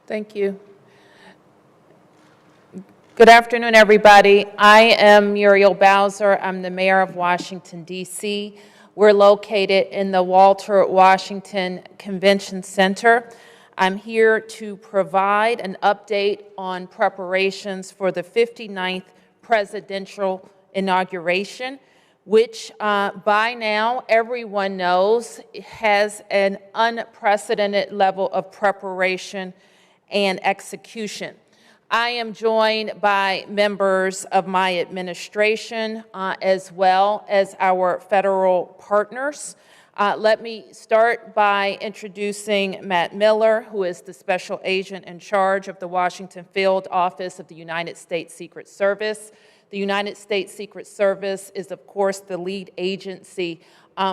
Thank you. Good afternoon, everybody. I am Muriel Bowser. I'm the mayor of Washington, D.C. We're located in the Walter Washington Convention Center. I'm here to provide an update on preparations for the 59th presidential inauguration, which by now everyone knows has an unprecedented level of preparation and execution. I am joined by members of my administration as well as our federal partners. Let me start by introducing Matt Miller, who is the special agent in charge of the Washington Field Office of the United States Secret Service. The United States Secret Service is, of course, the lead agency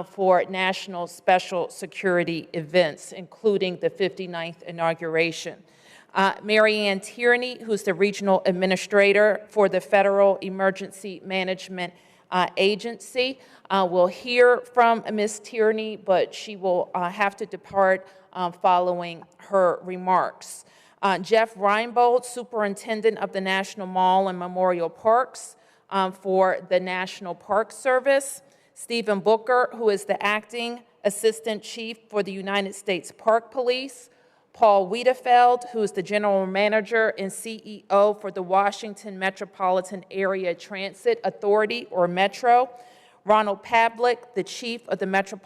for national special security events, including the 59th inauguration. Mary Ann Tierney, who's the regional administrator for the Federal Emergency Management Agency. We'll hear from Ms. Tierney, but she will have to depart following her remarks. Jeff Reinbold, superintendent of the National Mall and Memorial Parks for the National Park Service. Stephen Booker, who is the acting assistant chief for the United States Park Police. Paul Wiedefeld, who is the general manager and CEO for the Washington Metropolitan Area Transit Authority, or Metro. Ronald Pavlik, the chief of the Metro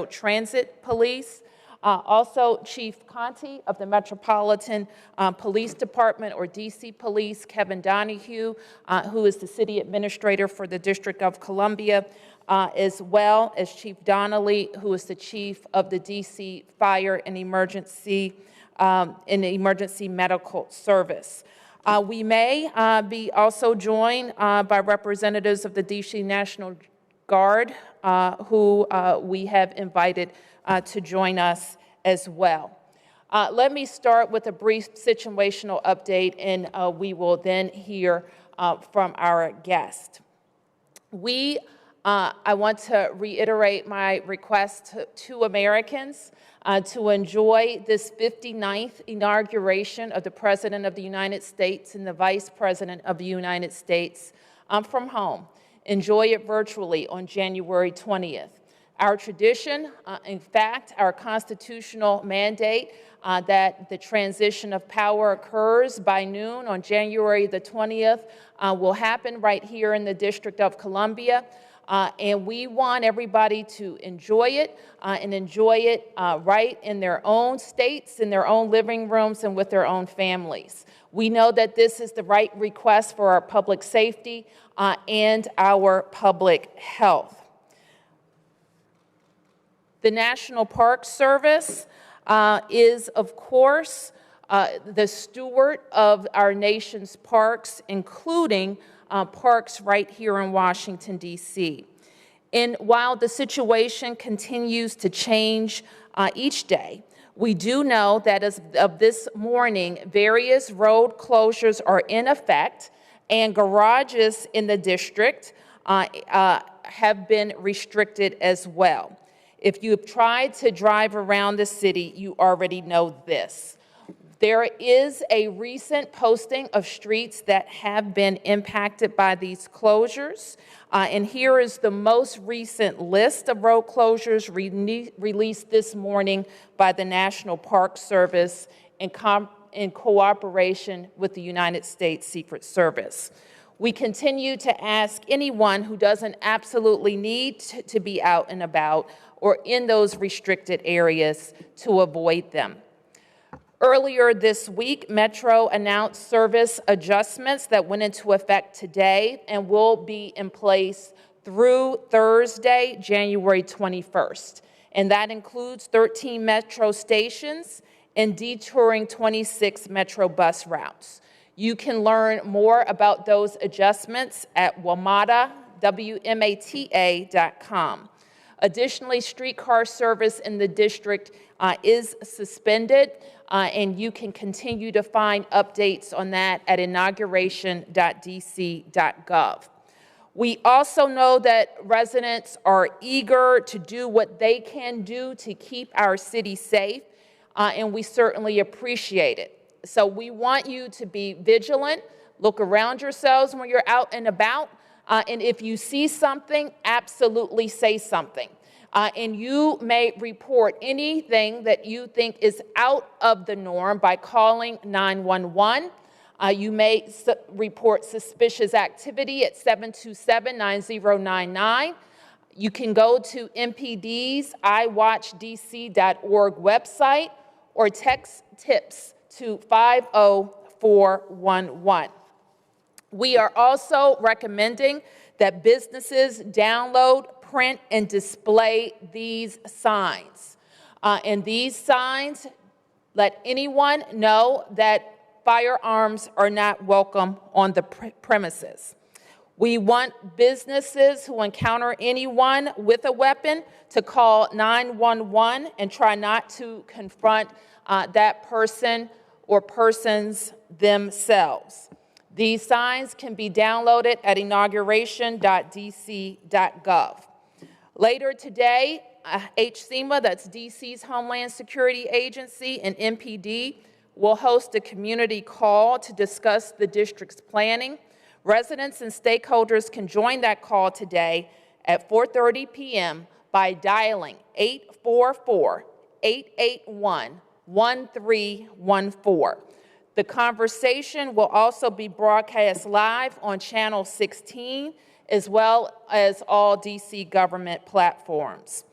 Transit Police. Also, Chief Conti of the Metropolitan Police Department, or DC Police. Kevin Donahue, who is the city administrator for the District of Columbia, as well as Chief Donnelly, who is the chief of the DC Fire and Emergency Medical Service. We may be also joined by representatives of the DC National Guard, who we have invited to join us as well. Let me start with a brief situational update, and we will then hear from our guest. I want to reiterate my request to Americans to enjoy this 59th inauguration of the President of the United States and the Vice President of the United States from home. Enjoy it virtually on January 20th. Our tradition, in fact, our constitutional mandate that the transition of power occurs by noon on January the 20th will happen right here in the District of Columbia. And we want everybody to enjoy it and enjoy it right in their own states, in their own living rooms, and with their own families. We know that this is the right request for our public safety and our public health. The National Park Service is, of course, the steward of our nation's parks, including parks right here in Washington, D.C. And while the situation continues to change each day, we do know that as of this morning, various road closures are in effect, and garages in the district have been restricted as well. If you've tried to drive around the city, you already know this. There is a recent posting of streets that have been impacted by these closures. And here is the most recent list of road closures released this morning by the National Park Service in cooperation with the United States Secret Service. We continue to ask anyone who doesn't absolutely need to be out and about or in those restricted areas to avoid them. Earlier this week, Metro announced service adjustments that went into effect today and will be in place through Thursday, January 21st. And that includes 13 Metro stations and detouring 26 Metro bus routes. You can learn more about those adjustments at WMATA.com. Additionally, streetcar service in the district is suspended, and you can continue to find updates on that at inauguration.dc.gov. We also know that residents are eager to do what they can do to keep our city safe. and we certainly appreciate it. So we want you to be vigilant, look around yourselves when you're out and about, and if you see something, absolutely say something. And you may report anything that you think is out of the norm by calling 911. You may report suspicious activity at 727-9099. You can go to MPD's iWatchDC.org website or text tips to 50411. We are also recommending that businesses download, print, and display these signs. And these signs let anyone know that firearms are not welcome on the premises. We want businesses who encounter anyone with a weapon to call 911 and try not to confront that person or persons themselves. These signs can be downloaded at inauguration.dc.gov. Later today, HSEMA, that's DC's Homeland Security Agency, and MPD will host a community call to discuss the district's planning. Residents and stakeholders can join that call today at 4:30 p.m. by dialing 844-881-1314. The conversation will also be broadcast live on Channel 16, as well as all DC government platforms.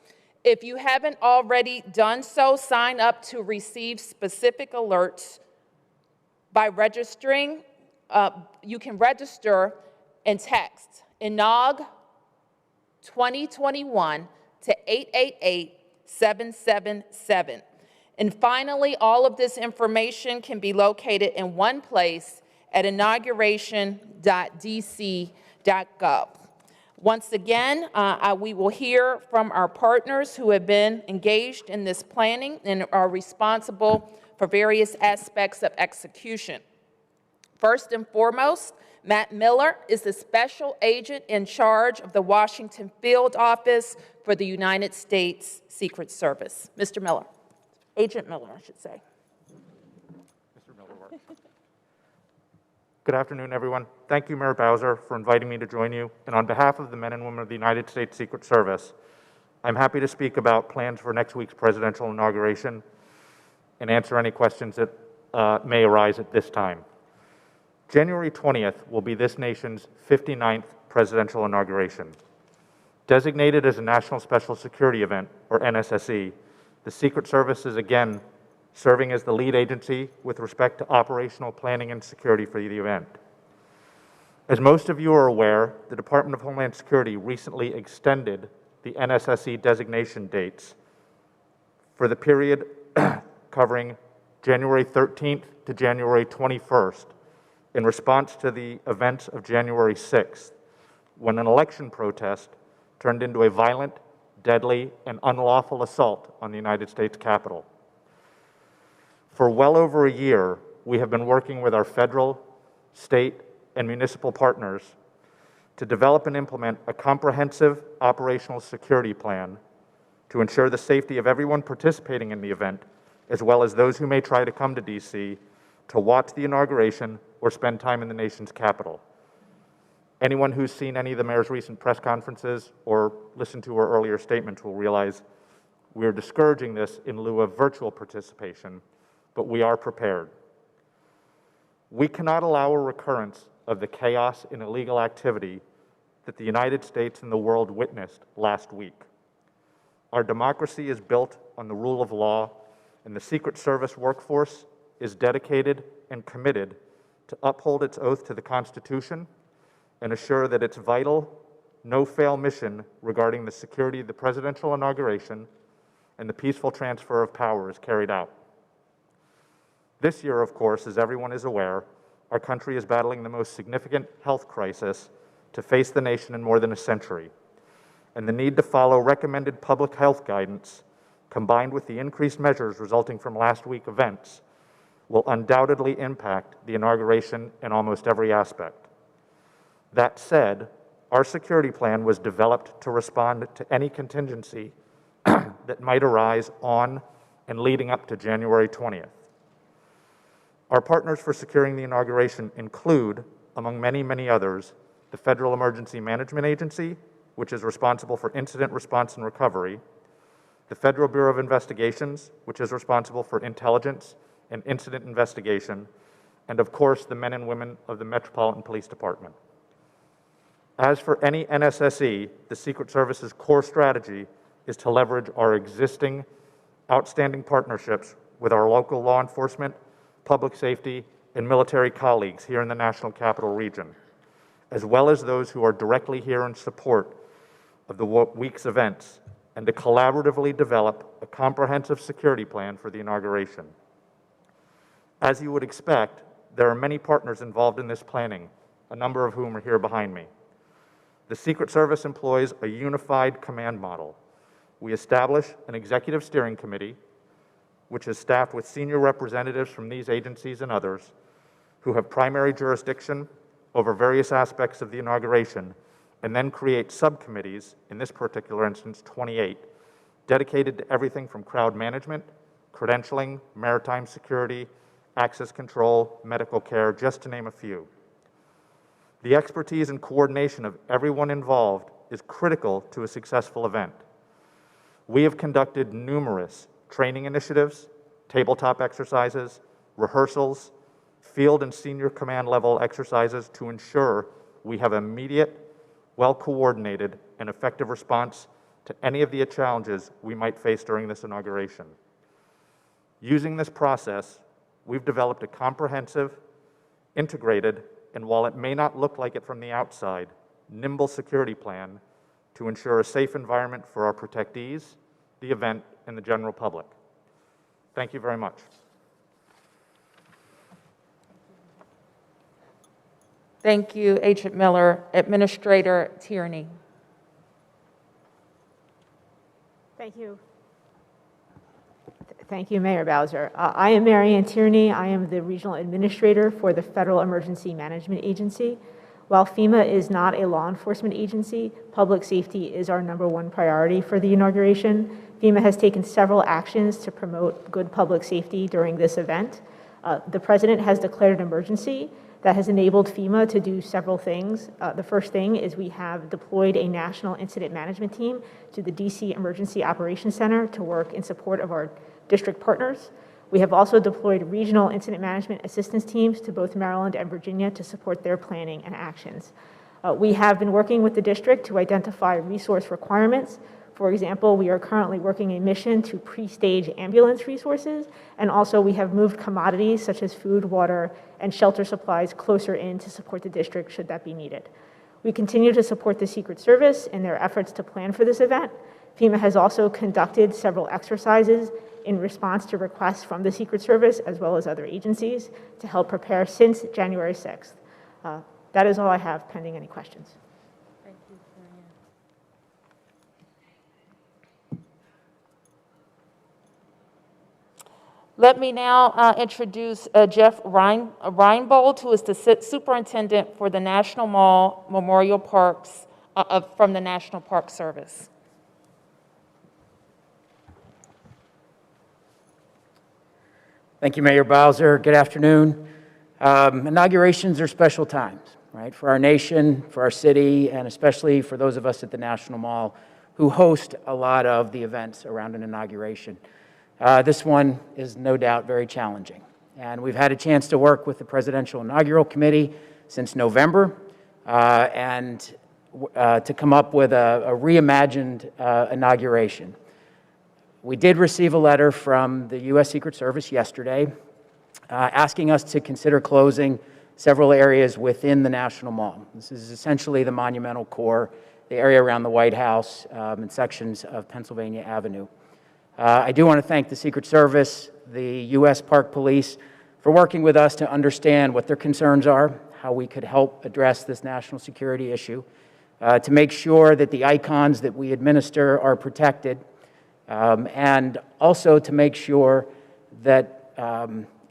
If you haven't already done so, sign up to receive specific alerts by registering. You can register and text INAUG 2021 to 888-777. And finally, all of this information can be located in one place at inauguration.dc.gov. Once again, we will hear from our partners who have been engaged in this planning and are responsible for various aspects of execution. First and foremost, Matt Miller is the special agent in charge of the Washington Field Office for the United States Secret Service. Mr. Miller. Agent Miller, I should say. Mr. Miller works. Good afternoon, everyone. Thank you, Mayor Bowser, for inviting me to join you. And on behalf of the men and women of the United States Secret Service, I'm happy to speak about plans for next week's presidential inauguration and answer any questions that may arise at this time. January 20th will be this nation's 59th presidential inauguration. Designated as a National Special Security Event, or NSSE, the Secret Service is again serving as the lead agency with respect to operational planning and security for the event. As most of you are aware, the Department of Homeland Security recently extended the NSSE designation dates for the period covering January 13th to January 21st in response to the events of January 6th, when an election protest turned into a violent, deadly, and unlawful assault on the United States Capitol. For well over a year, we have been working with our federal, state, and municipal partners to develop and implement a comprehensive operational security plan to ensure the safety of everyone participating in the event, as well as those who may try to come to DC to watch the inauguration or spend time in the nation's capital. Anyone who's seen any of the mayor's recent press conferences or listened to her earlier statements will realize we're discouraging this in lieu of virtual participation, but we are prepared. We cannot allow a recurrence of the chaos and illegal activity that the United States and the world witnessed last week. Our democracy is built on the rule of law, and the Secret Service workforce is dedicated and committed to uphold its oath to the Constitution and assure that its vital, no-fail mission regarding the security of the presidential inauguration and the peaceful transfer of power is carried out. This year, of course, as everyone is aware, our country is battling the most significant health crisis to face the nation in more than a century, and the need to follow recommended public health guidance, combined with the increased measures resulting from last week's events, will undoubtedly impact the inauguration in almost every aspect. That said, our security plan was developed to respond to any contingency that might arise on and leading up to January 20th. Our partners for securing the inauguration include, among many, many others, the Federal Emergency Management Agency, which is responsible for incident response and recovery, the Federal Bureau of Investigations, which is responsible for intelligence and incident investigation, and of course, the men and women of the Metropolitan Police Department. As for any NSSE, the Secret Service's core strategy is to leverage our existing outstanding partnerships with our local law enforcement, public safety, and military colleagues here in the National Capital Region, as well as those who are directly here in support of the week's events, and to collaboratively develop a comprehensive security plan for the inauguration. As you would expect, there are many partners involved in this planning, a number of whom are here behind me. The Secret Service employs a unified command model. We establish an executive steering committee, which is staffed with senior representatives from these agencies and others who have primary jurisdiction over various aspects of the inauguration, and then create subcommittees, in this particular instance, 28, dedicated to everything from crowd management, credentialing, maritime security, access control, medical care, just to name a few. The expertise and coordination of everyone involved is critical to a successful event. We have conducted numerous training initiatives, tabletop exercises, rehearsals, field and senior command level exercises to ensure we have immediate, well-coordinated, and effective response to any of the challenges we might face during this inauguration. Using this process, we've developed a comprehensive, integrated, and while it may not look like it from the outside, nimble security plan to ensure a safe environment for our protectees, the event, and the general public. Thank you very much. Thank you, Agent Miller. Administrator Tierney. Thank you. Thank you, Mayor Bowser. I am Marianne Tierney. I am the Regional Administrator for the Federal Emergency Management Agency. While FEMA is not a law enforcement agency, public safety is our #1 priority for the inauguration. FEMA has taken several actions to promote good public safety during this event. The President has declared an emergency that has enabled FEMA to do several things. The first thing is we have deployed a national incident management team to the DC Emergency Operations Center to work in support of our district partners. We have also deployed regional incident management assistance teams to both Maryland and Virginia to support their planning and actions. We have been working with the district to identify resource requirements. For example, we are currently working a mission to pre-stage ambulance resources, and also we have moved commodities such as food, water, and shelter supplies closer in to support the district should that be needed. We continue to support the Secret Service in their efforts to plan for this event. FEMA has also conducted several exercises in response to requests from the Secret Service as well as other agencies to help prepare since January 6th. That is all I have, pending any questions. Thank you, Marianne. Let me now introduce Jeff Reinbold, who is the Superintendent for the National Mall Memorial Parks from the National Park Service. Thank you, Mayor Bowser. Good afternoon. Inaugurations are special times, right, for our nation, for our city, and especially for those of us at the National Mall who host a lot of the events around an inauguration. This one is no doubt very challenging, and we've had a chance to work with the Presidential Inaugural Committee since November and to come up with a reimagined inauguration. We did receive a letter from the U.S. Secret Service yesterday asking us to consider closing several areas within the National Mall. This is essentially the monumental core, the area around the White House and sections of Pennsylvania Avenue. I do want to thank the Secret Service, the U.S. Park Police, for working with us to understand what their concerns are, how we could help address this national security issue, to make sure that the icons that we administer are protected, and also to make sure that,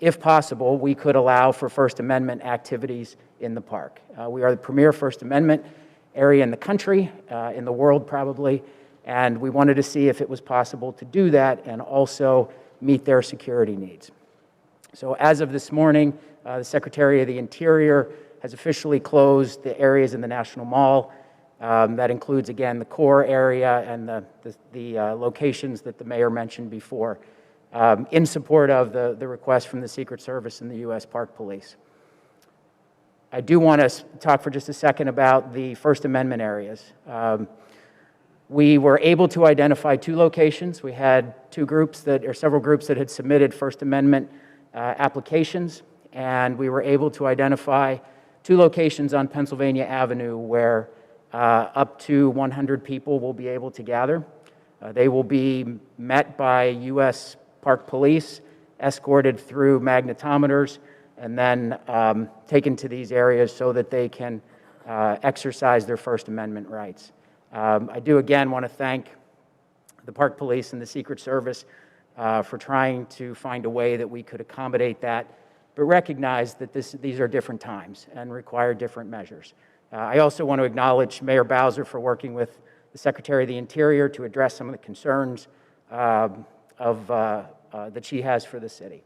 if possible, we could allow for First Amendment activities in the park. We are the premier First Amendment area in the country, in the world probably, and we wanted to see if it was possible to do that and also meet their security needs. So as of this morning, the Secretary of the Interior has officially closed the areas in the National Mall. That includes, again, the core area and the locations that the mayor mentioned before, in support of the request from the Secret Service and the U.S. Park Police. I do want to talk for just a second about the First Amendment areas. We were able to identify 2 locations. We had several groups that had submitted First Amendment applications, and we were able to identify 2 locations on Pennsylvania Avenue where up to 100 people will be able to gather. They will be met by U.S. Park Police, escorted through magnetometers, and then taken to these areas so that they can exercise their First Amendment rights. I do again want to thank the Park Police and the Secret Service for trying to find a way that we could accommodate that, but recognize that these are different times and require different measures. I also want to acknowledge Mayor Bowser for working with the Secretary of the Interior to address some of the concerns that she has for the city.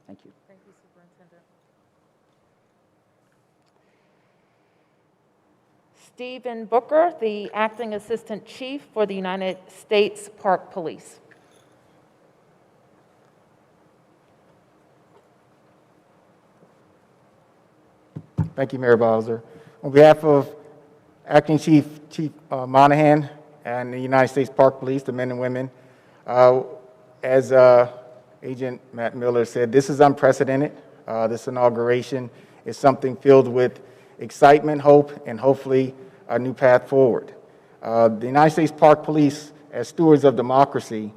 Thank you. Thank you, Superintendent. Stephen Booker, the Acting Assistant Chief for the United States Park Police. Thank you, Mayor Bowser. On behalf of Acting Chief Monahan and the United States Park Police, the men and women, as Agent Matt Miller said, this is unprecedented. This inauguration is something filled with excitement, hope, and hopefully a new path forward. The United States Park Police, as stewards of democracy,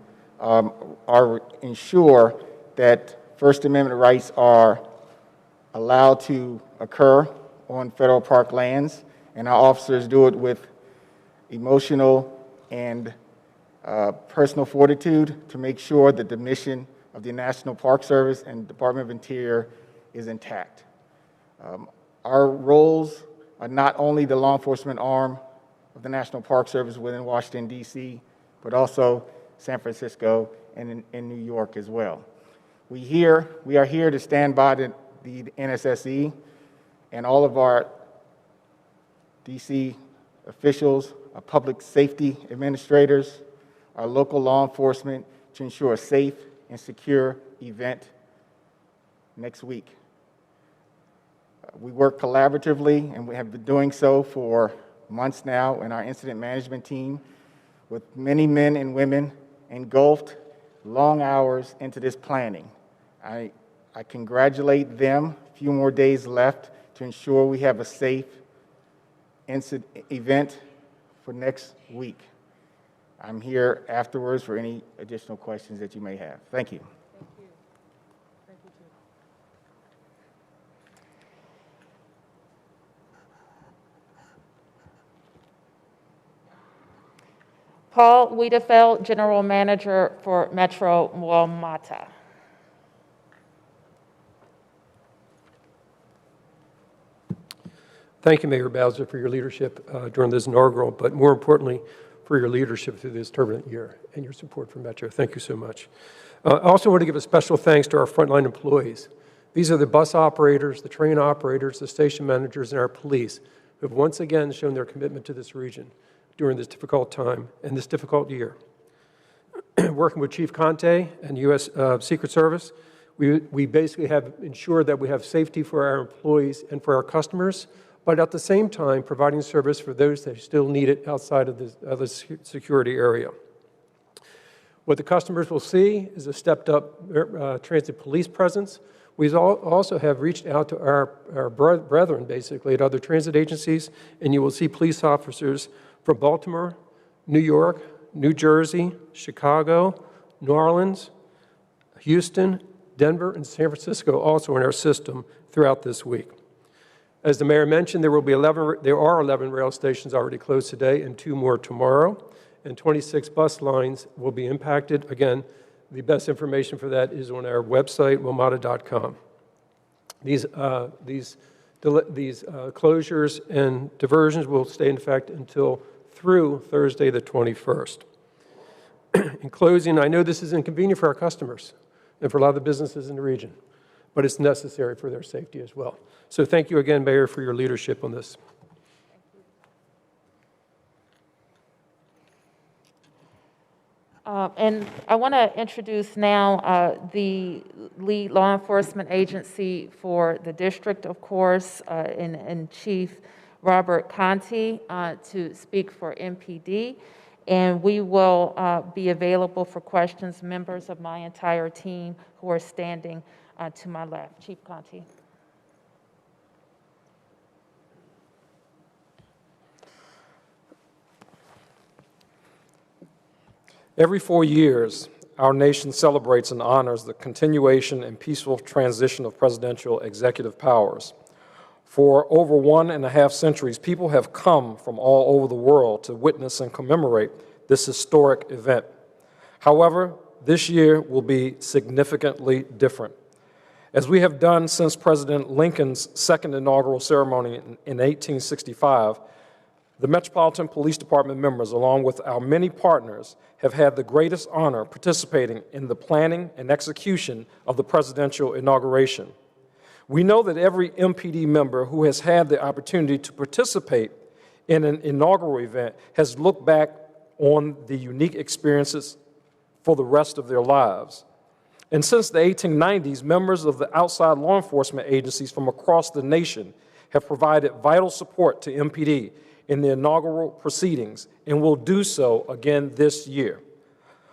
ensure that First Amendment rights are allowed to occur on federal park lands, and our officers do it with emotional and personal fortitude to make sure that the mission of the National Park Service and Department of Interior is intact. Our roles are not only the law enforcement arm of the National Park Service within Washington, D.C., but also San Francisco and in New York as well. We are here to stand by the NSSE and all of our D.C. officials, our public safety administrators, our local law enforcement to ensure a safe and secure event next week. We work collaboratively, and we have been doing so for months now in our incident management team with many men and women engulfed long hours into this planning. I congratulate them. A few more days left to ensure we have a safe event for next week. I'm here afterwards for any additional questions that you may have. Thank you. Thank you. Thank you, Chief. Paul Wiedefeld, General Manager for Metro WMATA. Thank you, Mayor Bowser, for your leadership during this inaugural, but more importantly, for your leadership through this turbulent year and your support for Metro. Thank you so much. I also want to give a special thanks to our frontline employees. These are the bus operators, the train operators, the station managers, and our police who have once again shown their commitment to this region during this difficult time and this difficult year. Working with Chief Conte and U.S. Secret Service, we basically have ensured that we have safety for our employees and for our customers, but at the same time providing service for those that still need it outside of the security area. What the customers will see is a stepped-up transit police presence. We also have reached out to our brethren, basically, at other transit agencies, and you will see police officers from Baltimore, New York, New Jersey, Chicago, New Orleans, Houston, Denver, and San Francisco also in our system throughout this week. As the mayor mentioned, there are 11 rail stations already closed today and 2 more tomorrow, and 26 bus lines will be impacted. Again, the best information for that is on our website, WMATA.com. These closures and diversions will stay in effect through Thursday the 21st. In closing, I know this is inconvenient for our customers and for a lot of the businesses in the region, but it's necessary for their safety as well. So thank you again, Mayor, for your leadership on this. And I want to introduce now the lead law enforcement agency for the district, of course, and Chief Robert Conti to speak for MPD. And we will be available for questions, members of my entire team who are standing to my left. Chief Conti. Every 4 years, our nation celebrates and honors the continuation and peaceful transition of presidential executive powers. For over 1.5 centuries, people have come from all over the world to witness and commemorate this historic event. However, this year will be significantly different. As we have done since President Lincoln's second inaugural ceremony in 1865, the Metropolitan Police Department members, along with our many partners, have had the greatest honor participating in the planning and execution of the presidential inauguration. We know that every MPD member who has had the opportunity to participate in an inaugural event has looked back on the unique experiences for the rest of their lives. And since the 1890s, members of the outside law enforcement agencies from across the nation have provided vital support to MPD in the inaugural proceedings and will do so again this year.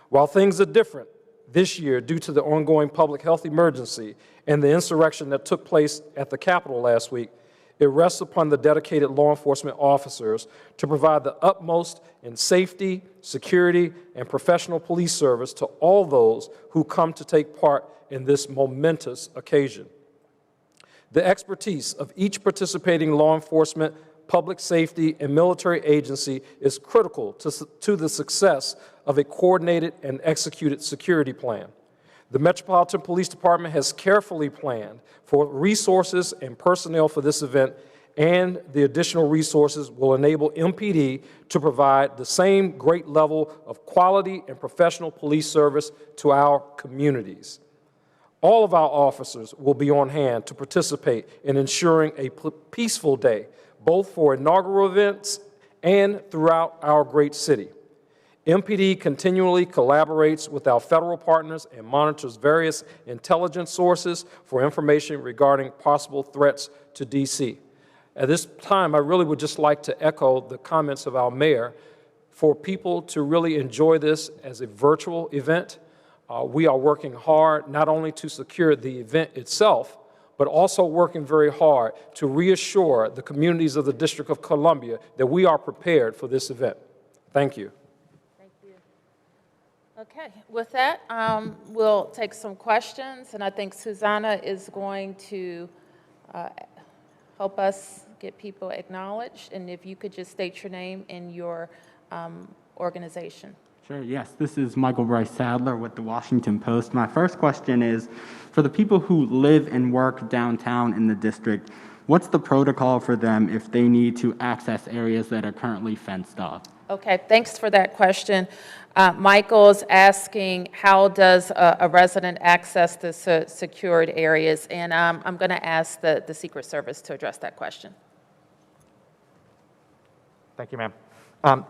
While things are different this year due to the ongoing public health emergency and the insurrection that took place at the Capitol last week, it rests upon the dedicated law enforcement officers to provide the utmost in safety, security, and professional police service to all those who come to take part in this momentous occasion. The expertise of each participating law enforcement, public safety, and military agency is critical to the success of a coordinated and executed security plan. The Metropolitan Police Department has carefully planned for resources and personnel for this event, and the additional resources will enable MPD to provide the same great level of quality and professional police service to our communities. All of our officers will be on hand to participate in ensuring a peaceful day, both for inaugural events and throughout our great city. MPD continually collaborates with our federal partners and monitors various intelligence sources for information regarding possible threats to D.C. At this time, I really would just like to echo the comments of our mayor for people to really enjoy this as a virtual event. We are working hard not only to secure the event itself, but also working very hard to reassure the communities of the District of Columbia that we are prepared for this event. Thank you. Thank you. Okay, with that, we'll take some questions, and I think Susanna is going to help us get people acknowledged, and if you could just state your name and your organization. Sure, yes. This is Michael Bryce Sadler with the Washington Post. My first question is, for the people who live and work downtown in the district, what's the protocol for them if they need to access areas that are currently fenced off? Okay, thanks for that question. Michael's asking, how does a resident access the secured areas? And I'm going to ask the Secret Service to address that question. Thank you, ma'am.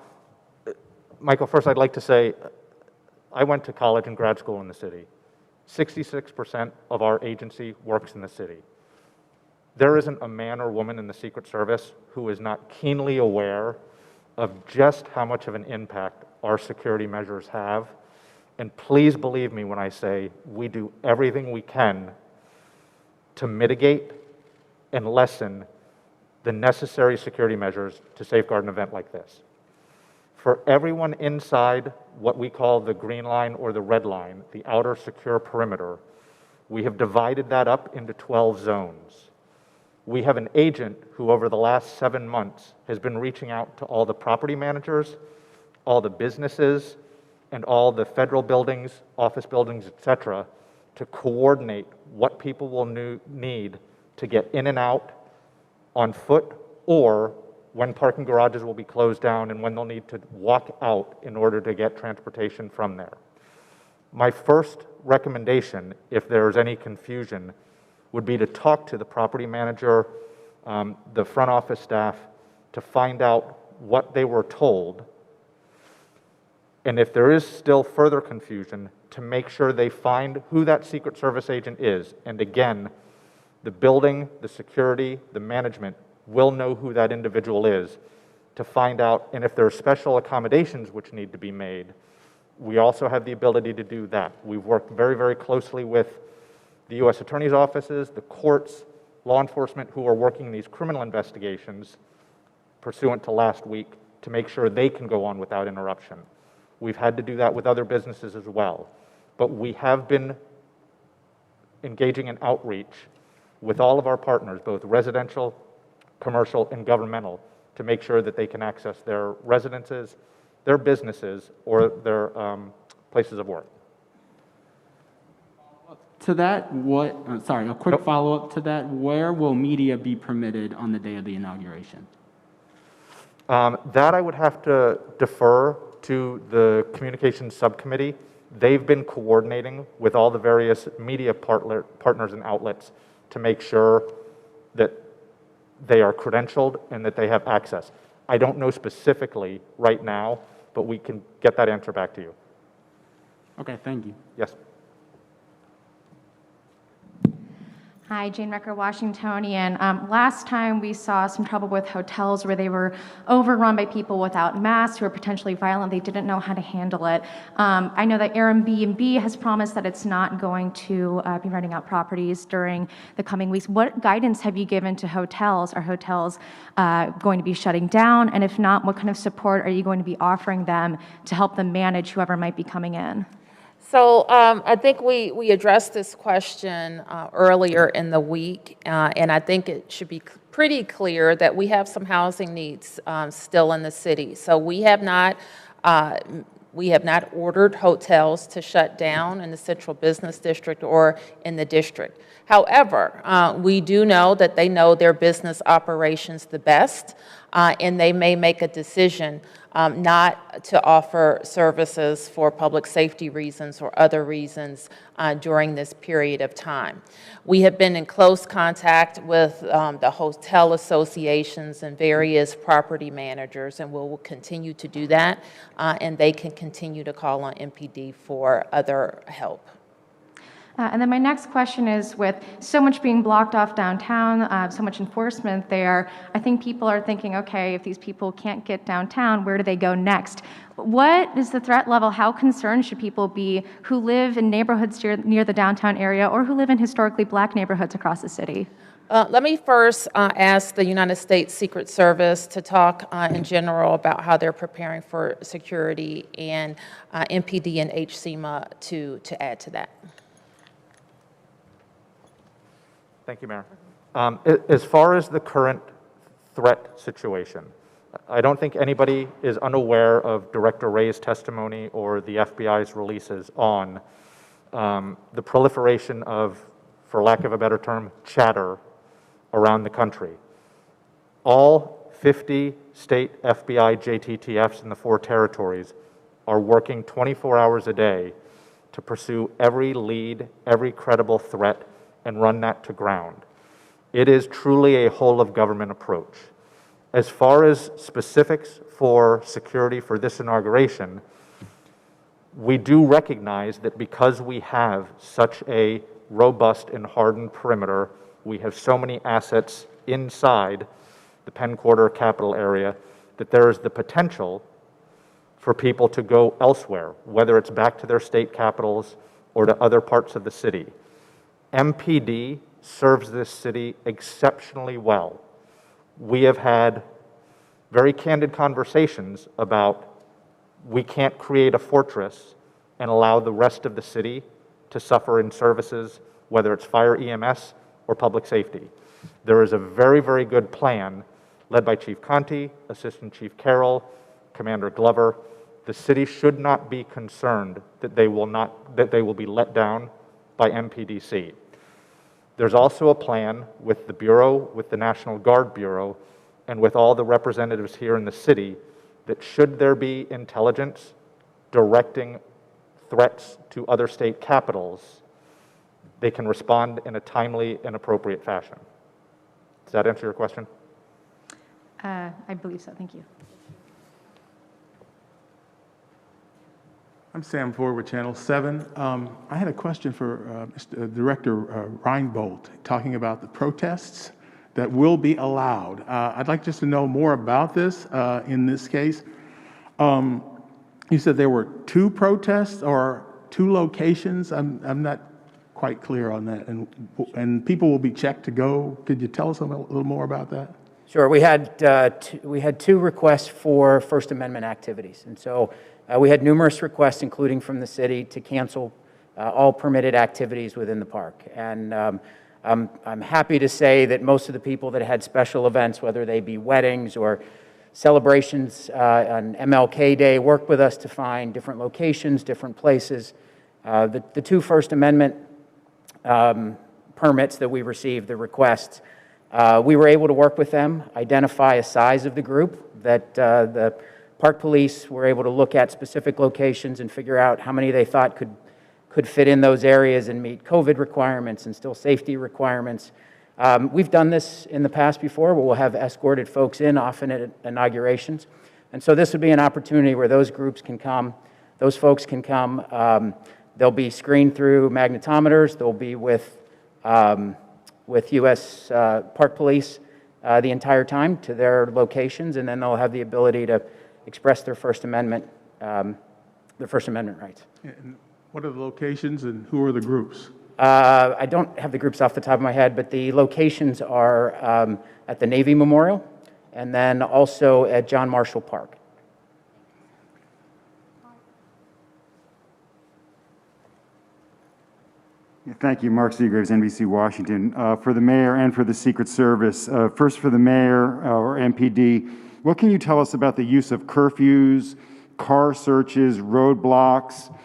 Michael, first I'd like to say I went to college and grad school in the city. 66% of our agency works in the city. There isn't a man or woman in the Secret Service who is not keenly aware of just how much of an impact our security measures have. And please believe me when I say we do everything we can to mitigate and lessen the necessary security measures to safeguard an event like this. For everyone inside what we call the green line or the red line, the outer secure perimeter, we have divided that up into 12 zones. We have an agent who over the last 7 months has been reaching out to all the property managers, all the businesses, and all the federal buildings, office buildings, et cetera, to coordinate what people will need to get in and out on foot or when parking garages will be closed down, and when they'll need to walk out in order to get transportation from there. My first recommendation, if there's any confusion, would be to talk to the property manager, the front office staff, to find out what they were told. And if there is still further confusion, to make sure they find who that Secret Service agent is. And again, the building, the security, the management will know who that individual is to find out. And if there are special accommodations which need to be made, we also have the ability to do that. We've worked very, very closely with the U.S. Attorney's offices, the courts, law enforcement who are working these criminal investigations pursuant to last week to make sure they can go on without interruption. We've had to do that with other businesses as well. But we have been engaging in outreach with all of our partners, both residential, commercial, and governmental, to make sure that they can access their residences, their businesses, or their places of work. To that, a quick follow-up to that, where will media be permitted on the day of the inauguration? That I would have to defer to the communications subcommittee. They've been coordinating with all the various media partners and outlets to make sure that they are credentialed and that they have access. I don't know specifically right now, but we can get that answer back to you. Okay, thank you. Yes. Hi, Jane Recker, Washingtonian. Last time we saw some trouble with hotels where they were overrun by people without masks who were potentially violent. They didn't know how to handle it. I know that Airbnb has promised that it's not going to be renting out properties during the coming weeks. What guidance have you given to hotels? Are hotels going to be shutting down? And if not, what kind of support are you going to be offering them to help them manage whoever might be coming in? So I think we addressed this question earlier in the week, and I think it should be pretty clear that we have some housing needs still in the city. So we have not ordered hotels to shut down in the Central Business District or in the district. However, we do know that they know their business operations the best, and they may make a decision not to offer services for public safety reasons or other reasons during this period of time. We have been in close contact with the hotel associations and various property managers, and we'll continue to do that, and they can continue to call on MPD for other help. And then my next question is, with so much being blocked off downtown, so much enforcement there, I think people are thinking, okay, if these people can't get downtown, where do they go next? What is the threat level? How concerned should people be who live in neighborhoods near the downtown area or who live in historically black neighborhoods across the city? Let me first ask the United States Secret Service to talk in general about how they're preparing for security, and MPD and HCMA to add to that. Thank you, Mayor. As far as the current threat situation, I don't think anybody is unaware of Director Wray's testimony or the FBI's releases on the proliferation of, for lack of a better term, chatter around the country. All 50 state FBI JTTFs in the 4 territories are working 24 hours a day to pursue every lead, every credible threat, and run that to ground. It is truly a whole-of-government approach. As far as specifics for security for this inauguration, we do recognize that because we have such a robust and hardened perimeter, we have so many assets inside the Penn Quarter capital area, that there is the potential for people to go elsewhere, whether it's back to their state capitals or to other parts of the city. MPD serves this city exceptionally well. We have had very candid conversations about we can't create a fortress and allow the rest of the city to suffer in services, whether it's fire, EMS, or public safety. There is a very, very good plan led by Chief Conti, Assistant Chief Carroll, Commander Glover. The city should not be concerned that they will be let down by MPDC. There's also a plan with the Bureau, with the National Guard Bureau, and with all the representatives here in the city that should there be intelligence directing threats to other state capitals, they can respond in a timely and appropriate fashion. Does that answer your question? I believe so. Thank you. I'm Sam Ford with Channel 7. I had a question for Director Reinbold, talking about the protests that will be allowed. I'd like just to know more about this in this case. You said there were 2 protests or 2 locations. I'm not quite clear on that. And people will be checked to go. Could you tell us a little more about that? Sure. We had 2 requests for First Amendment activities. And so we had numerous requests, including from the city, to cancel all permitted activities within the park. And I'm happy to say that most of the people that had special events, whether they be weddings or celebrations on MLK Day, worked with us to find different locations, different places. The 2 First Amendment permits that we received, the requests, we were able to work with them, identify a size of the group that the park police were able to look at specific locations and figure out how many they thought could fit in those areas and meet COVID requirements and still safety requirements. We've done this in the past before, where we'll have escorted folks in, often at inaugurations. And so this would be an opportunity where those groups can come, those folks can come. They'll be screened through magnetometers. They'll be with U.S. Park Police the entire time to their locations, and then they'll have the ability to express their First Amendment rights. And what are the locations and who are the groups? I don't have the groups off the top of my head, but the locations are at the Navy Memorial and then also at John Marshall Park. Thank you, Mark Seagraves, NBC Washington. For the mayor and for the Secret Service, first for the mayor or MPD, what can you tell us about the use of curfews, car searches, roadblocks,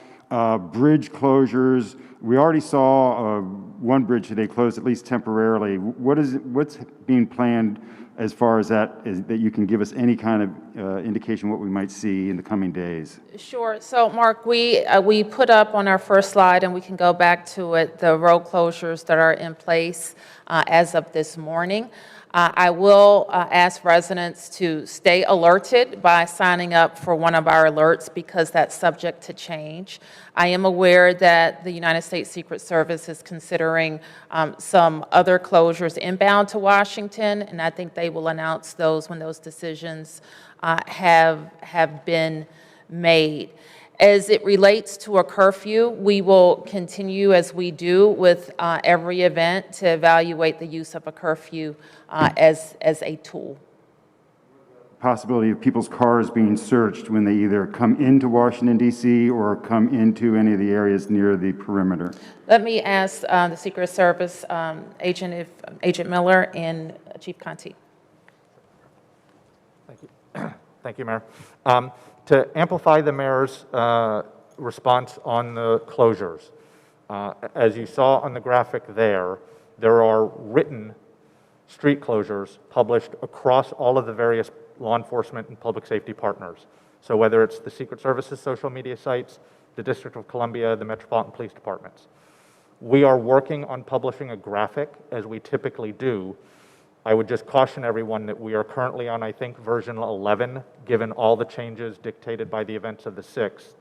bridge closures? We already saw one bridge today closed, at least temporarily. What's being planned as far as that you can give us any kind of indication what we might see in the coming days? Sure. So, Mark, we put up on our first slide, and we can go back to it, the road closures that are in place as of this morning. I will ask residents to stay alerted by signing up for one of our alerts, because that's subject to change. I am aware that the United States Secret Service is considering some other closures inbound to Washington, and I think they will announce those when those decisions have been made. As it relates to a curfew, we will continue, as we do with every event, to evaluate the use of a curfew as a tool. Possibility of people's cars being searched when they either come into Washington, D.C. or come into any of the areas near the perimeter? Let me ask the Secret Service Agent Miller and Chief Conti. Thank you. Thank you, Mayor. To amplify the mayor's response on the closures, as you saw on the graphic there are written street closures published across all of the various law enforcement and public safety partners. So whether it's the Secret Service's social media sites, the District of Columbia, the Metropolitan Police Departments. We are working on publishing a graphic, as we typically do. I would just caution everyone that we are currently on, I think, version 11, given all the changes dictated by the events of the 6th.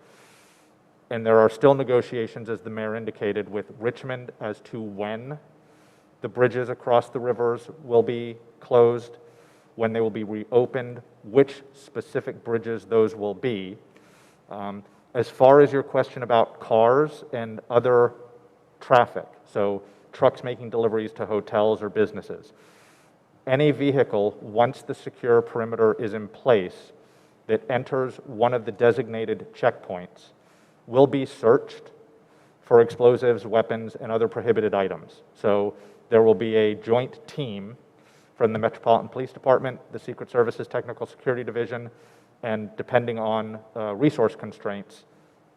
And there are still negotiations, as the mayor indicated, with Richmond as to when the bridges across the rivers will be closed, when they will be reopened, which specific bridges those will be. As far as your question about cars and other traffic, so trucks making deliveries to hotels or businesses, any vehicle, once the secure perimeter is in place, that enters one of the designated checkpoints will be searched for explosives, weapons, and other prohibited items. So there will be a joint team from the Metropolitan Police Department, the Secret Service's Technical Security Division, and depending on resource constraints,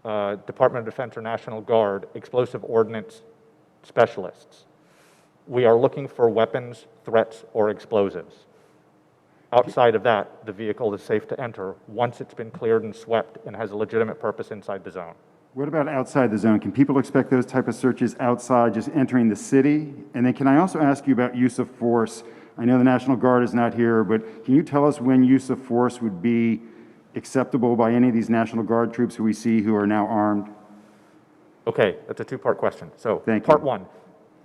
Department of Defense or National Guard, explosive ordnance specialists. We are looking for weapons, threats, or explosives. Outside of that, the vehicle is safe to enter once it's been cleared and swept and has a legitimate purpose inside the zone. What about outside the zone? Can people expect those type of searches outside, just entering the city? And then can I also ask you about use of force? I know the National Guard is not here, but can you tell us when use of force would be acceptable by any of these National Guard troops who we see who are now armed? Okay, that's a two-part question. So Thank you. part one,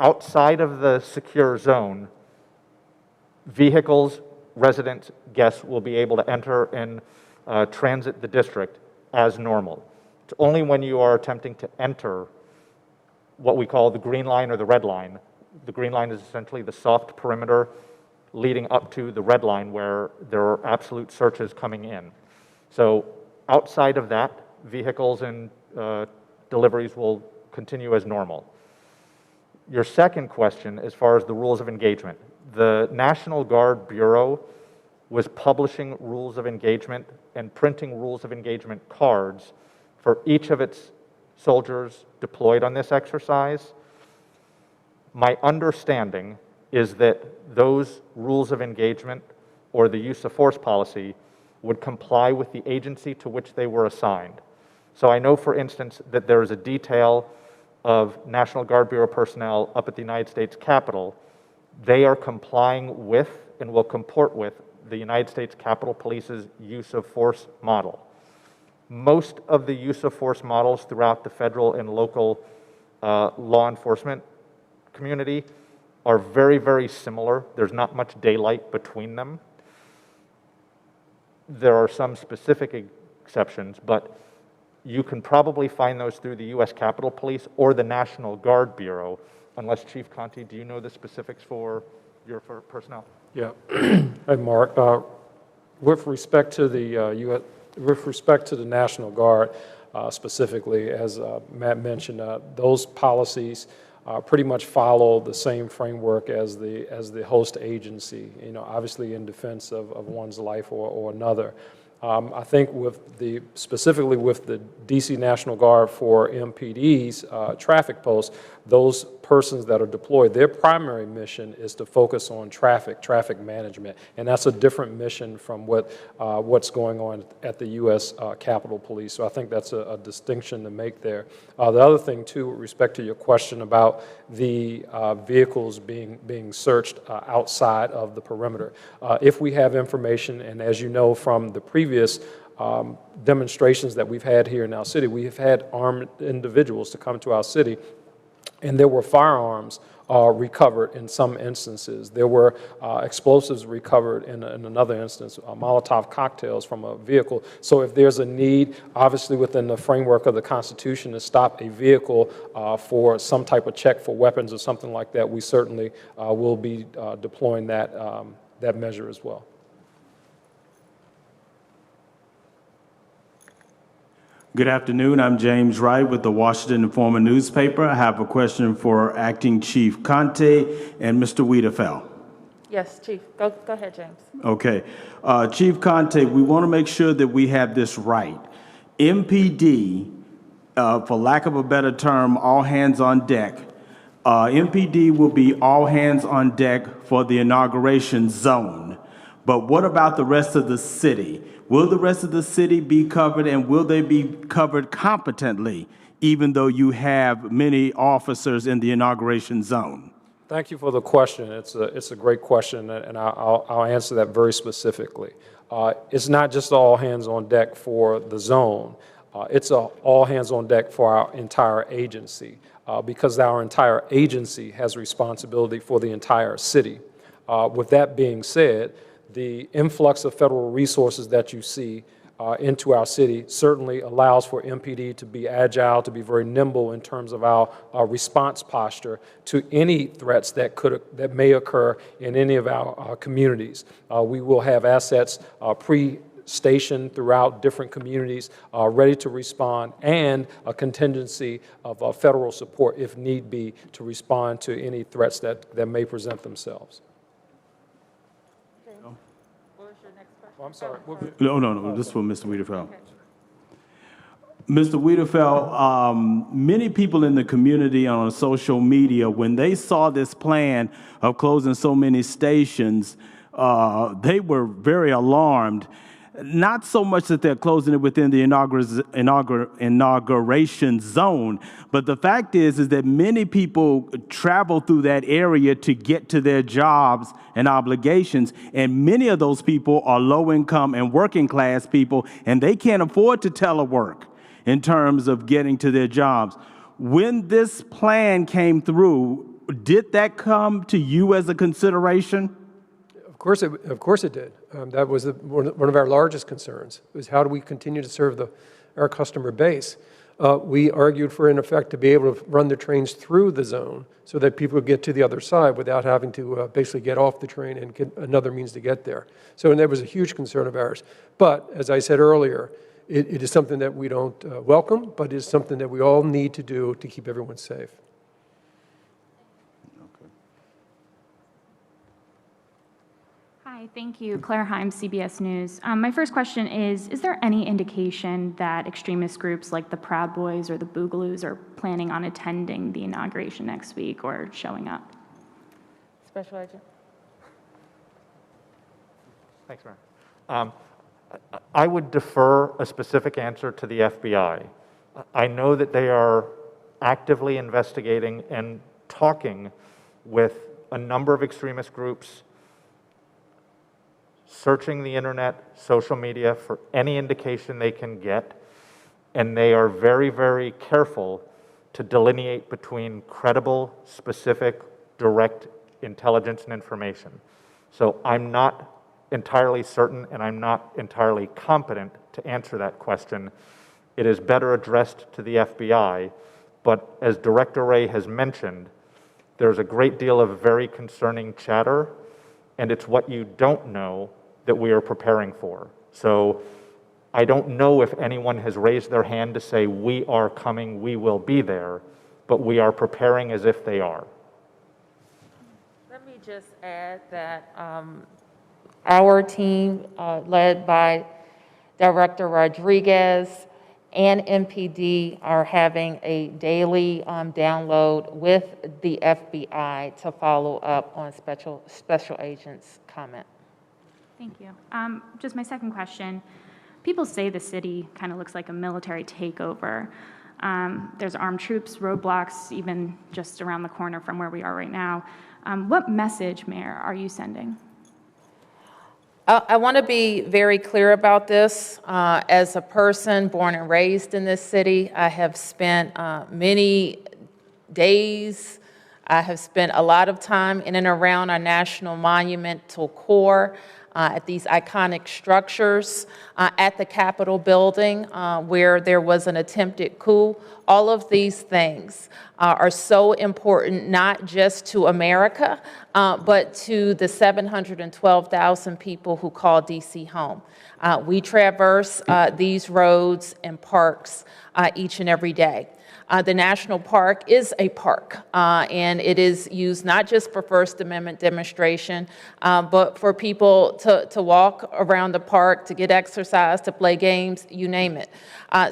outside of the secure zone, vehicles, residents, guests will be able to enter and transit the district as normal. It's only when you are attempting to enter what we call the green line or the red line. The green line is essentially the soft perimeter leading up to the red line where there are absolute searches coming in. So outside of that, vehicles and deliveries will continue as normal. Your second question, as far as the rules of engagement, the National Guard Bureau was publishing rules of engagement and printing rules of engagement cards for each of its soldiers deployed on this exercise. My understanding is that those rules of engagement or the use of force policy would comply with the agency to which they were assigned. So I know, for instance, that there is a detail of National Guard Bureau personnel up at the United States Capitol. They are complying with and will comport with the United States Capitol Police's use of force model. Most of the use of force models throughout the federal and local law enforcement community are very, very similar. There's not much daylight between them. There are some specific exceptions, but you can probably find those through the U.S. Capitol Police or the National Guard Bureau, unless Chief Conte, do you know the specifics for your personnel? Yeah. Hey, Mark. With respect to the with respect to the National Guard specifically, as Matt mentioned, those policies pretty much follow the same framework as the host agency. You know, obviously in defense of one's life or another. I think specifically with the DC National Guard for MPD's traffic posts, those persons that are deployed, their primary mission is to focus on traffic management, and that's a different mission from what's going on at the U.S. Capitol Police. So I think that's a distinction to make there. The other thing, too, with respect to your question about the vehicles being searched outside of the perimeter, if we have information, and as you know from the previous demonstrations that we've had here in our city, we have had armed individuals to come to our city, and there were firearms recovered in some instances. There were explosives recovered in another instance, Molotov cocktails from a vehicle. So if there's a need, obviously within the framework of the Constitution, to stop a vehicle for some type of check for weapons or something like that, we certainly will be deploying that measure as well. Good afternoon. I'm James Wright with the Washington Informer newspaper. I have a question for Acting Chief Conte and Mr. Wiedefeld. Yes, Chief. Go ahead, James. Okay. Chief Conte, we want to make sure that we have this right. MPD, for lack of a better term, all hands on deck. MPD will be all hands on deck for the inauguration zone. But what about the rest of the city? Will the rest of the city be covered, and will they be covered competently, even though you have many officers in the inauguration zone? Thank you for the question. It's a great question, and I'll answer that very specifically. It's not just all hands on deck for the zone. It's all hands on deck for our entire agency, because our entire agency has responsibility for the entire city. With that being said, the influx of federal resources that you see into our city certainly allows for MPD to be agile, to be very nimble in terms of our response posture to any threats that may occur in any of our communities. We will have assets pre-stationed throughout different communities ready to respond, and a contingency of federal support if need be to respond to any threats that may present themselves. Oh, I'm sorry. No. This is for Mr. Wiedefeld. Okay. Mr. Wiedefeld, many people in the community on social media, when they saw this plan of closing so many stations, they were very alarmed. Not so much that they're closing it within the inauguration zone, but the fact is that many people travel through that area to get to their jobs and obligations, and many of those people are low-income and working-class people, and they can't afford to telework in terms of getting to their jobs. When this plan came through, did that come to you as a consideration? Of course it did. That was one of our largest concerns, was how do we continue to serve our customer base? We argued for, in effect, to be able to run the trains through the zone so that people would get to the other side without having to basically get off the train and get another means to get there. So that was a huge concern of ours. But, as I said earlier, it is something that we don't welcome, but is something that we all need to do to keep everyone safe. Hi, thank you. Claire Himes, CBS News. My first question is there any indication that extremist groups like the Proud Boys or the Boogaloos are planning on attending the inauguration next week or showing up? Special Agent. Thanks, Mary. I would defer a specific answer to the FBI. I know that they are actively investigating and talking with a number of extremist groups, searching the internet, social media for any indication they can get, and they are very, very careful to delineate between credible, specific, direct intelligence and information. So I'm not entirely certain and I'm not entirely competent to answer that question. It is better addressed to the FBI, but as Director Wray has mentioned, there's a great deal of very concerning chatter, and it's what you don't know that we are preparing for. So I don't know if anyone has raised their hand to say, we are coming, we will be there, but we are preparing as if they are. Let me just add that our team, led by Director Rodriguez and MPD, are having a daily download with the FBI to follow up on special agents' comment. Thank you. Just my second question. People say the city kind of looks like a military takeover. There's armed troops, roadblocks, even just around the corner from where we are right now. What message, Mayor, are you sending? I want to be very clear about this. As a person born and raised in this city, I have spent many days, I have spent a lot of time in and around our national monumental core, at these iconic structures, at the Capitol building where there was an attempted coup. All of these things are so important, not just to America, but to the 712,000 people who call DC home. We traverse these roads and parks each and every day. The National Park is a park, and it is used not just for First Amendment demonstration, but for people to walk around the park, to get exercise, to play games, you name it.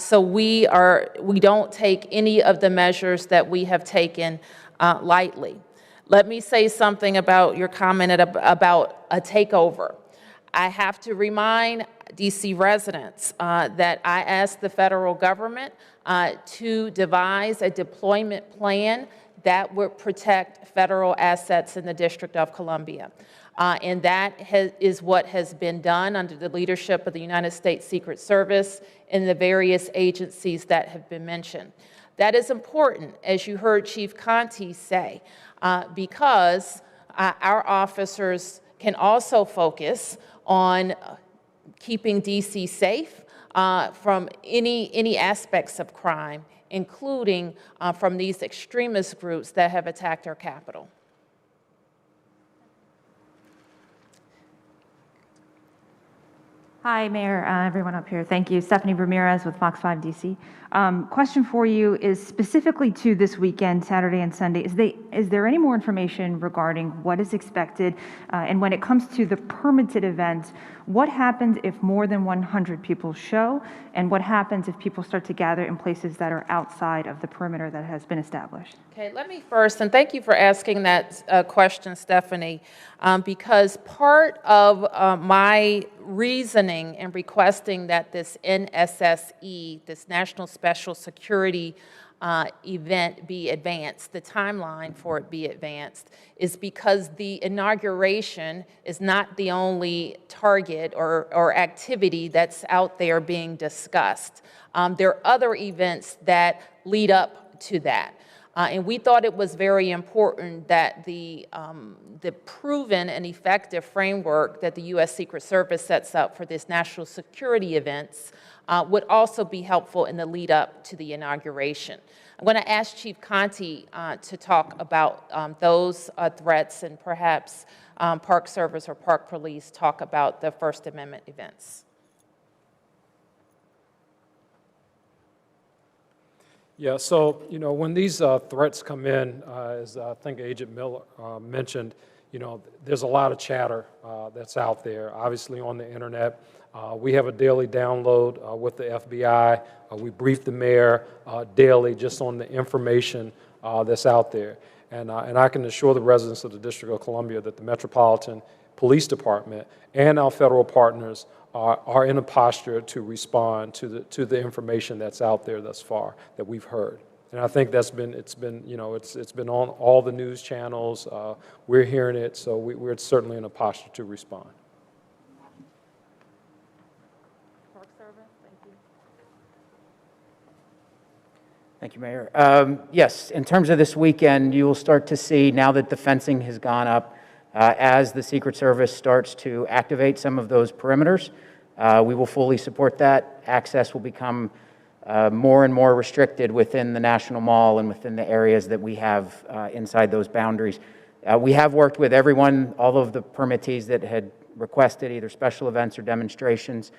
So we don't take any of the measures that we have taken lightly. Let me say something about your comment about a takeover. I have to remind DC residents that I asked the federal government to devise a deployment plan that would protect federal assets in the District of Columbia. And that is what has been done under the leadership of the United States Secret Service and the various agencies that have been mentioned. That is important, as you heard Chief Conte say, because our officers can also focus on keeping DC safe from any aspects of crime, including from these extremist groups that have attacked our Capitol. Hi, Mayor, everyone up here. Thank you. Stephanie Ramirez with Fox 5 DC. Question for you is specifically to this weekend, Saturday and Sunday. Is there any more information regarding what is expected? And when it comes to the permitted event, what happens if more than 100 people show? And what happens if people start to gather in places that are outside of the perimeter that has been established? Okay, let me first, and thank you for asking that question, Stephanie, because part of my reasoning in requesting that this NSSE, this National Special Security event be advanced, the timeline for it be advanced, is because the inauguration is not the only target or activity that's out there being discussed. There are other events that lead up to that. And we thought it was very important that the proven and effective framework that the U.S. Secret Service sets up for this national security events would also be helpful in the lead up to the inauguration. I'm going to ask Chief Conte to talk about those threats, and perhaps Park Service or Park Police talk about the First Amendment events. Yeah, so, when these threats come in, as I think Agent Miller mentioned, there's a lot of chatter that's out there, obviously on the internet. We have a daily download with the FBI. We brief the mayor daily just on the information that's out there. And I can assure the residents of the District of Columbia that the Metropolitan Police Department and our federal partners are in a posture to respond to the information that's out there thus far that we've heard. And I think it's been on all the news channels. We're hearing it, so we're certainly in a posture to respond. Park Service, thank you. Thank you, Mayor. Yes, in terms of this weekend, you will start to see, now that the fencing has gone up, as the Secret Service starts to activate some of those perimeters, we will fully support that. Access will become more and more restricted within the National Mall and within the areas that we have inside those boundaries. We have worked with everyone, all of the permittees that had requested either special events or demonstrations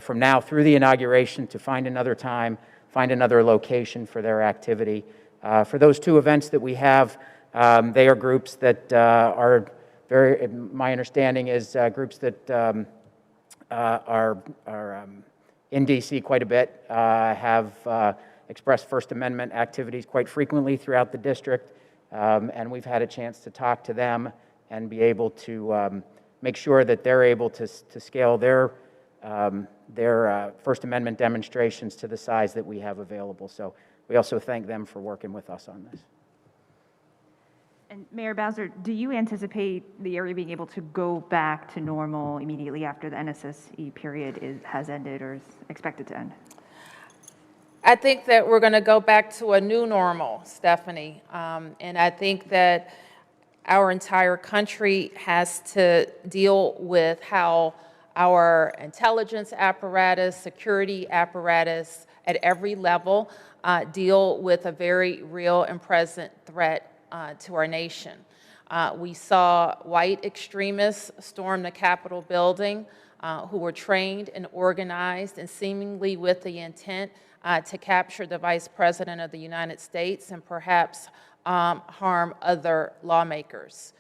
from now through the inauguration to find another time, find another location for their activity. For those two events that we have, they are groups that are my understanding is groups that are in D.C. quite a bit, have expressed First Amendment activities quite frequently throughout the district, and we've had a chance to talk to them and be able to make sure that they're able to scale their First Amendment demonstrations to the size that we have available. So we also thank them for working with us on this. And Mayor Bowser, do you anticipate the area being able to go back to normal immediately after the NSSE period has ended or is expected to end? I think that we're going to go back to a new normal, Stephanie. And I think that our entire country has to deal with how our intelligence apparatus, security apparatus at every level deal with a very real and present threat to our nation. We saw white extremists storm the Capitol building who were trained and organized and seemingly with the intent to capture the Vice President of the United States and perhaps harm other lawmakers.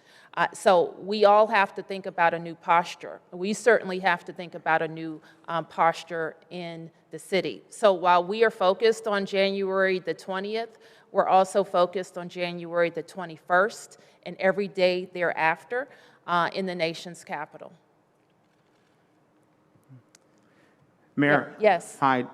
So we all have to think about a new posture. We certainly have to think about a new posture in the city. So while we are focused on January the 20th, we're also focused on January the 21st and every day thereafter in the nation's capital. Mayor. Yes. Hi,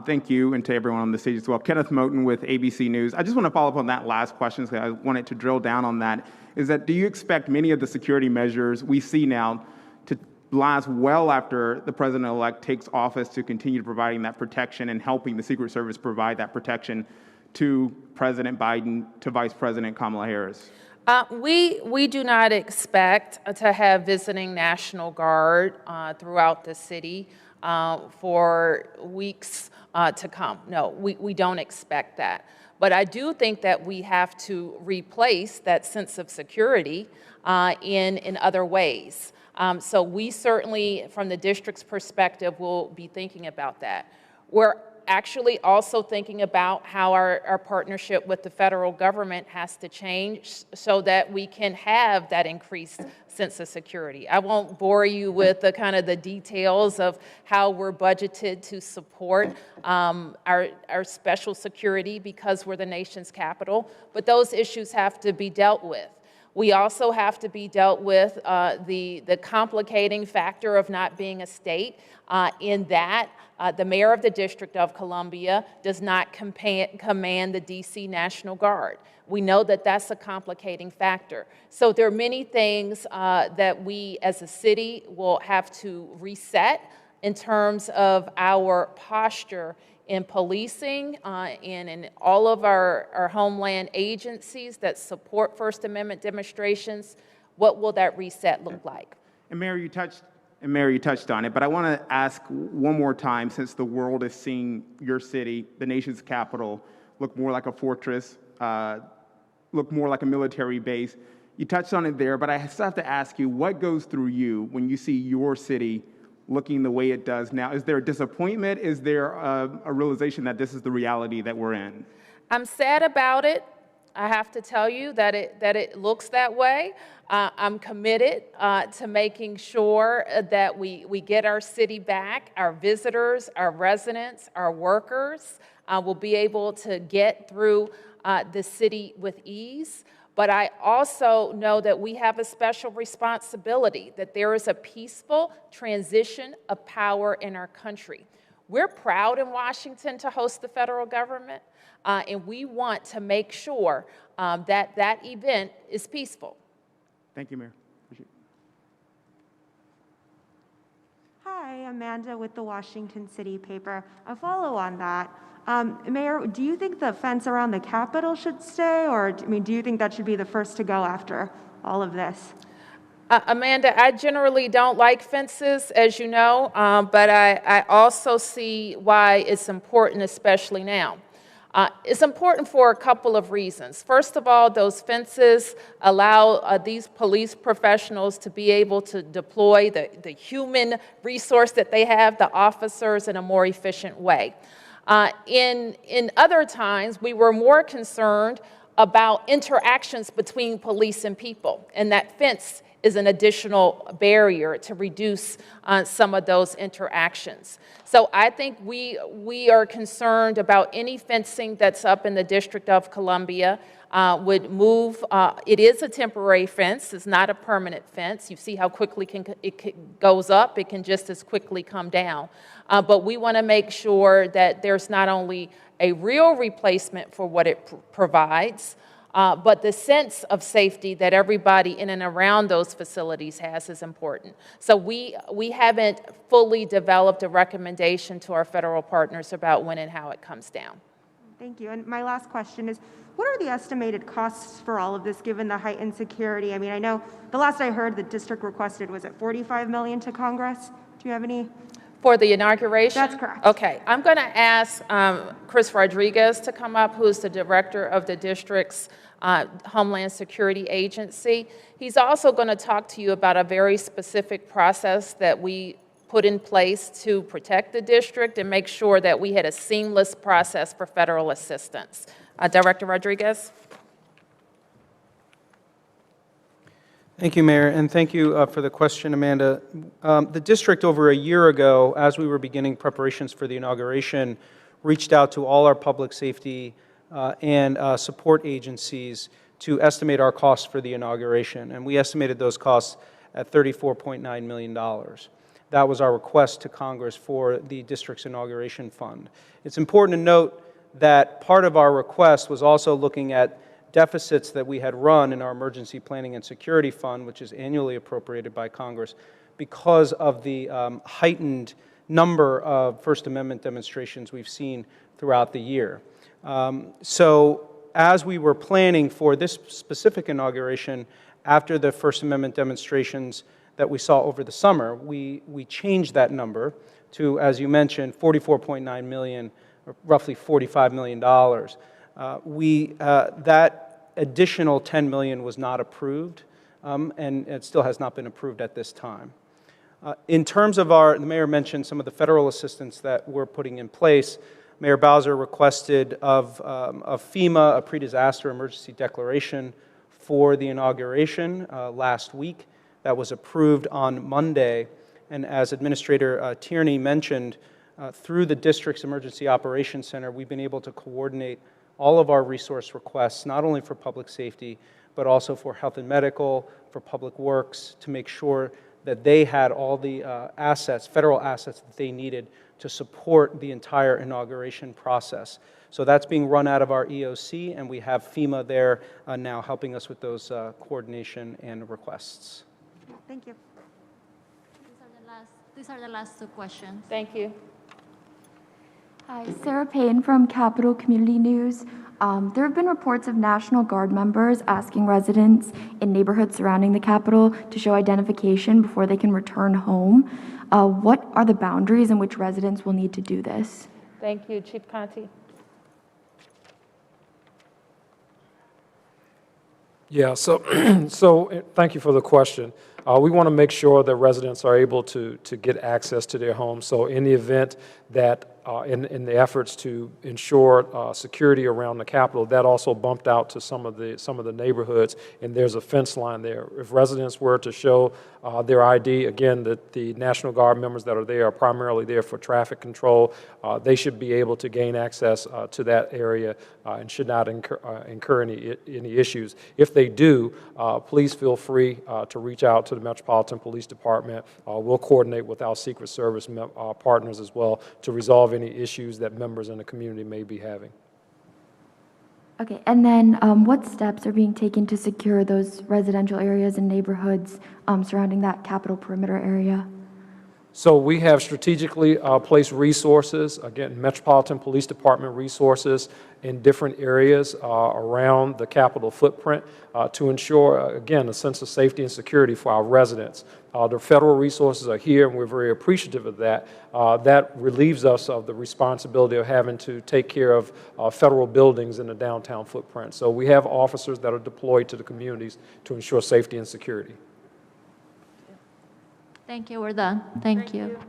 thank you, and to everyone on the stage as well. Kenneth Moten with ABC News. I just want to follow up on that last question, because I wanted to drill down on that. Is that, do you expect many of the security measures we see now to last well after the president-elect takes office, to continue providing that protection and helping the Secret Service provide that protection to President Biden, to Vice President Kamala Harris? We do not expect to have visiting National Guard throughout the city for weeks to come. No, we don't expect that. But I do think that we have to replace that sense of security in other ways. So we certainly, from the district's perspective, will be thinking about that. We're actually also thinking about how our partnership with the federal government has to change so that we can have that increased sense of security. I won't bore you with the kind of the details of how we're budgeted to support our special security because we're the nation's capital, but those issues have to be dealt with. We also have to be dealt with the complicating factor of not being a state in that the mayor of the District of Columbia does not command the DC National Guard. We know that that's a complicating factor. So there are many things that we as a city will have to reset in terms of our posture in policing and in all of our homeland agencies that support First Amendment demonstrations. What will that reset look like? And Mayor, you touched on it, but I want to ask one more time, since the world is seeing your city, the nation's capital, look more like a fortress, look more like a military base. You touched on it there, but I still have to ask you, what goes through you when you see your city looking the way it does now? Is there a disappointment? Is there a realization that this is the reality that we're in? I'm sad about it. I have to tell you that it looks that way. I'm committed to making sure that we get our city back. Our visitors, our residents, our workers will be able to get through the city with ease. But I also know that we have a special responsibility, that there is a peaceful transition of power in our country. We're proud in Washington to host the federal government, and we want to make sure that that event is peaceful. Thank you, Mayor. Appreciate it. Hi, Amanda with the Washington City Paper. A follow on that. Mayor, do you think the fence around the Capitol should stay, or do you think that should be the first to go after all of this? Amanda, I generally don't like fences, as you know, but I also see why it's important, especially now. It's important for a couple of reasons. First of all, those fences allow these police professionals to be able to deploy the human resource that they have, the officers, in a more efficient way. In other times, we were more concerned about interactions between police and people, and that fence is an additional barrier to reduce some of those interactions. So I think we are concerned about any fencing that's up in the District of Columbia would move. It is a temporary fence. It's not a permanent fence. You see how quickly it goes up. It can just as quickly come down. But we want to make sure that there's not only a real replacement for what it provides, but the sense of safety that everybody in and around those facilities has is important. So we haven't fully developed a recommendation to our federal partners about when and how it comes down. Thank you. And my last question is, what are the estimated costs for all of this, given the heightened security? I mean, I know the last I heard, the district requested, was it $45 million to Congress? Do you have any? For the inauguration? That's correct. Okay. I'm going to ask Chris Rodriguez to come up, who's the director of the district's Homeland Security Agency. He's also going to talk to you about a very specific process that we put in place to protect the district and make sure that we had a seamless process for federal assistance. Director Rodriguez. Thank you, Mayor, and thank you for the question, Amanda. The district over a year ago, as we were beginning preparations for the inauguration, reached out to all our public safety and support agencies to estimate our costs for the inauguration, and we estimated those costs at $34.9 million. That was our request to Congress for the district's inauguration fund. It's important to note that part of our request was also looking at deficits that we had run in our Emergency Planning and Security Fund, which is annually appropriated by Congress, because of the heightened number of First Amendment demonstrations we've seen throughout the year. So as we were planning for this specific inauguration, after the First Amendment demonstrations that we saw over the summer, we changed that number to, as you mentioned, $44.9 million, or roughly $45 million. That additional $10 million was not approved and it still has not been approved at this time. In terms of the mayor mentioned some of the federal assistance that we're putting in place. Mayor Bowser requested of FEMA a pre-disaster emergency declaration for the inauguration last week. That was approved on Monday. And as Administrator Tierney mentioned, through the district's Emergency Operations Center, we've been able to coordinate all of our resource requests, not only for public safety, but also for health and medical, for public works, to make sure that they had all the assets, federal assets that they needed to support the entire inauguration process. So that's being run out of our EOC, and we have FEMA there now helping us with those coordination and requests. Thank you. These are the last two questions. Thank you. Hi, Sarah Payne from Capital Community News. There have been reports of National Guard members asking residents in neighborhoods surrounding the Capitol to show identification before they can return home. What are the boundaries in which residents will need to do this? Thank you. Chief Conte. Yeah, so thank you for the question. We want to make sure that residents are able to get access to their homes. So in the event that in the efforts to ensure security around the Capitol, that also bumped out to some of the neighborhoods, and there's a fence line there. If residents were to show their ID, again, the National Guard members that are there are primarily there for traffic control. They should be able to gain access to that area and should not incur any issues. If they do, please feel free to reach out to the Metropolitan Police Department. We'll coordinate with our Secret Service partners as well to resolve any issues that members in the community may be having. Okay, and then what steps are being taken to secure those residential areas and neighborhoods surrounding that Capitol perimeter area? So we have strategically placed resources, again, Metropolitan Police Department resources in different areas around the Capitol footprint to ensure, again, a sense of safety and security for our residents. The federal resources are here, and we're very appreciative of that. That relieves us of the responsibility of having to take care of federal buildings in the downtown footprint. So we have officers that are deployed to the communities to ensure safety and security. Thank you. We're done. Thank you.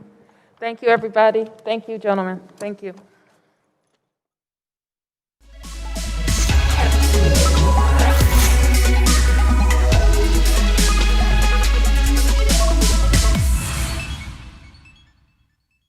Thank you, everybody. Thank you, gentlemen. Thank you.